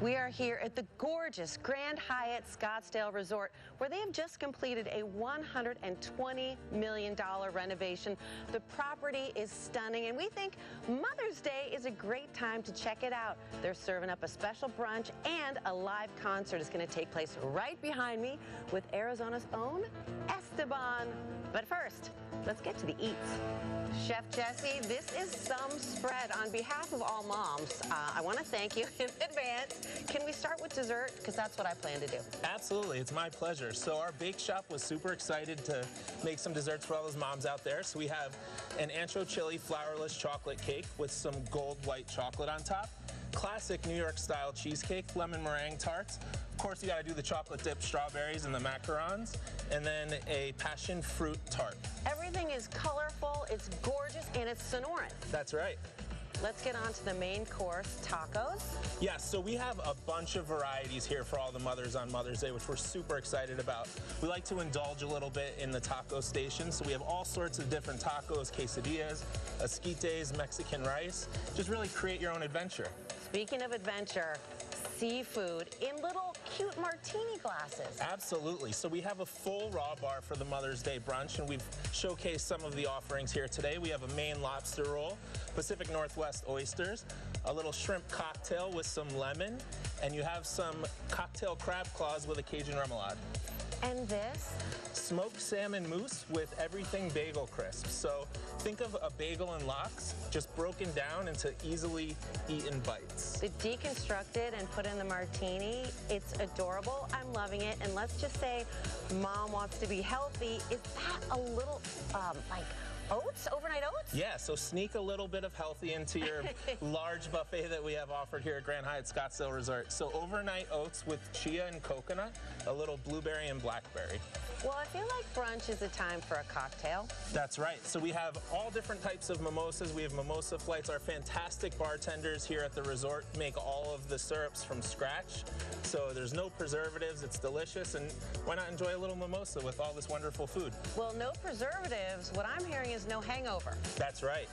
We are here at the gorgeous Grand Hyatt Scottsdale Resort, where they have just completed a $120 million renovation. The property is stunning, and we think Mother's Day is a great time to check it out. They're serving up a special brunch, and a live concert is going to take place right behind me with Arizona's own Esteban. But first, let's get to the eats. Chef Jesse, this is some spread. On behalf of all moms, I want to thank you in advance. Can we start with dessert? Because that's what I plan to do. Absolutely, it's my pleasure. So our bake shop was super excited to make some desserts for all those moms out there. So we have an ancho chili flourless chocolate cake with some gold white chocolate on top. Classic New York style cheesecake, lemon meringue tarts. Of course, you got to do the chocolate dipped strawberries and the macarons, and then a passion fruit tart. Everything is colorful, it's gorgeous, and it's Sonoran. That's right. Let's get on to the main course, tacos. Yes, so we have a bunch of varieties here for all the mothers on Mother's Day, which we're super excited about. We like to indulge a little bit in the taco station, so we have all sorts of different tacos, quesadillas, esquites, Mexican rice. Just really create your own adventure. Speaking of adventure, seafood in little cute martini glasses. Absolutely. So we have a full raw bar for the Mother's Day brunch, and we've showcased some of the offerings here today. We have a Maine lobster roll, Pacific Northwest oysters, a little shrimp cocktail with some lemon, and you have some cocktail crab claws with a Cajun remoulade. And this? Smoked salmon mousse with everything bagel crisp. So think of a bagel and lox, just broken down into easily eaten bites. The deconstructed and put in the martini, it's adorable. I'm loving it. And let's just say mom wants to be healthy. Is that a little, like, oats, overnight oats? Yeah, so sneak a little bit of healthy into your large buffet that we have offered here at Grand Hyatt Scottsdale Resort. So overnight oats with chia and coconut, a little blueberry and blackberry. Well, I feel like brunch is a time for a cocktail. That's right. So we have all different types of mimosas. We have mimosa flights. Our fantastic bartenders here at the resort make all of the syrups from scratch. So there's no preservatives. It's delicious. And why not enjoy a little mimosa with all this wonderful food? Well, no preservatives. What I'm hearing is no hangover. That's right.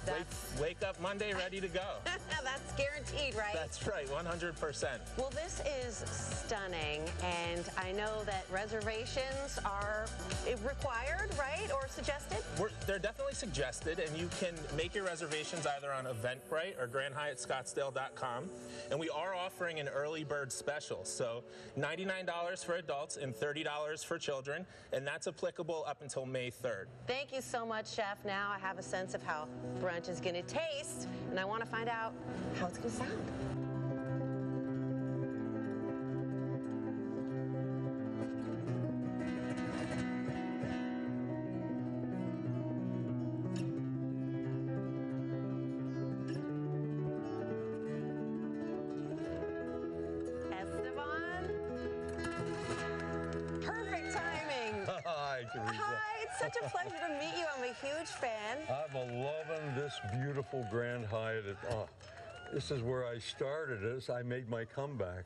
Wake up Monday ready to go. That's guaranteed, right? That's right, 100%. Well, this is stunning, and I know that reservations are required, right, or suggested? They're definitely suggested, and you can make your reservations either on Eventbrite or grandhyatscottsdale.com. And we are offering an early bird special, so $99 for adults and $30 for children, and that's applicable up until May 3rd. Thank you so much, Chef. Now I have a sense of how brunch is going to taste, and I want to find out how it's going to sound. Hi, it's such a pleasure to meet you. I'm a huge fan. I'm loving this beautiful Grand Hyatt. This is where I started. I made my comeback,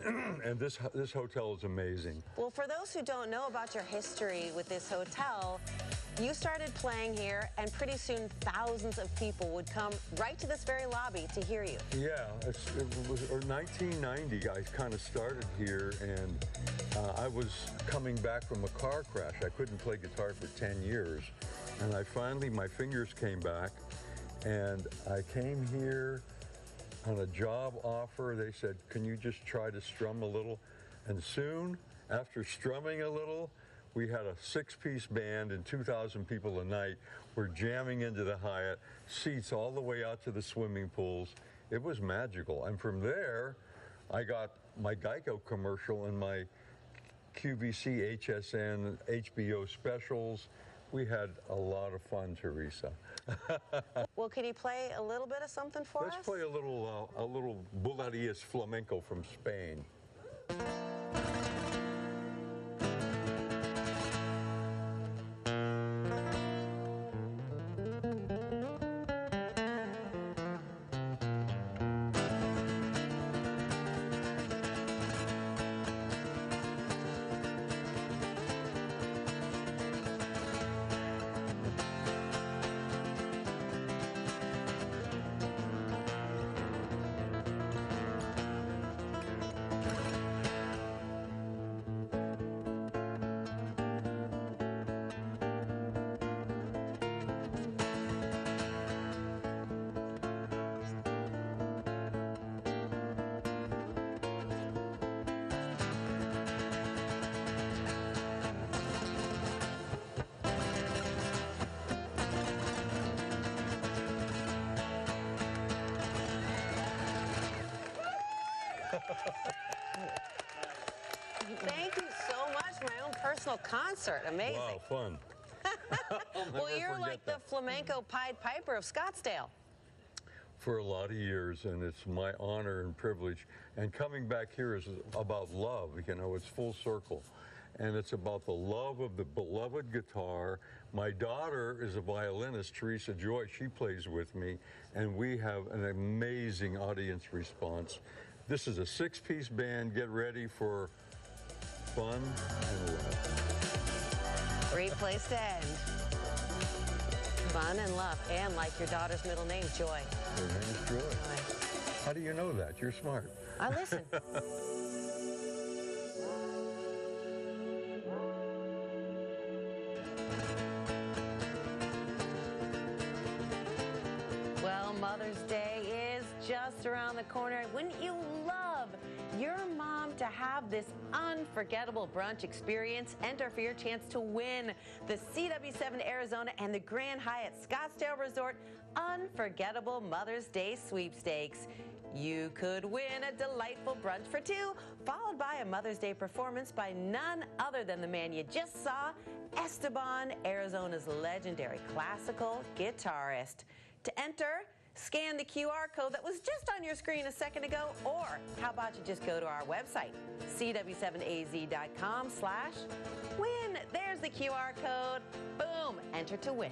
and this hotel is amazing. Well, for those who don't know about your history with this hotel, you started playing here, and pretty soon thousands of people would come right to this very lobby to hear you. Yeah, it was 1990. I kind of started here, and I was coming back from a car crash. I couldn't play guitar for 10 years, and my fingers came back, and I came here on a job offer. They said, can you just try to strum a little? And soon, after strumming a little, we had a 6-piece band and 2,000 people a night. We're jamming into the Hyatt, seats all the way out to the swimming pools. It was magical. And from there, I got my Geico commercial and my QVC, HSN, HBO specials. We had a lot of fun, Teresa. Well, can you play a little bit of something for us? Let's play a little Bulerías flamenco from Spain. Thank you so much for my own personal concert. Amazing. Wow, fun. Well, you're like the flamenco Pied Piper of Scottsdale. For a lot of years, and it's my honor and privilege. And coming back here is about love, you know, it's full circle. And it's about the love of the beloved guitar. My daughter is a violinist, Teresa Joy. She plays with me, and we have an amazing audience response. This is a 6-piece band. Get ready for fun and love. Great place to end. Fun and love, and like your daughter's middle name, Joy. Her name is Joy. How do you know that? You're smart. I listen. Well, Mother's Day is just around the corner. Wouldn't you love your mom to have this unforgettable brunch experience? Enter for your chance to win the CW7 Arizona and the Grand Hyatt Scottsdale Resort Unforgettable Mother's Day Sweepstakes. You could win a delightful brunch for two, followed by a Mother's Day performance by none other than the man you just saw, Esteban, Arizona's legendary classical guitarist. To enter, scan the QR code that was just on your screen a second ago, or how about you just go to our website, cw7az.com/win. There's the QR code. Boom, enter to win.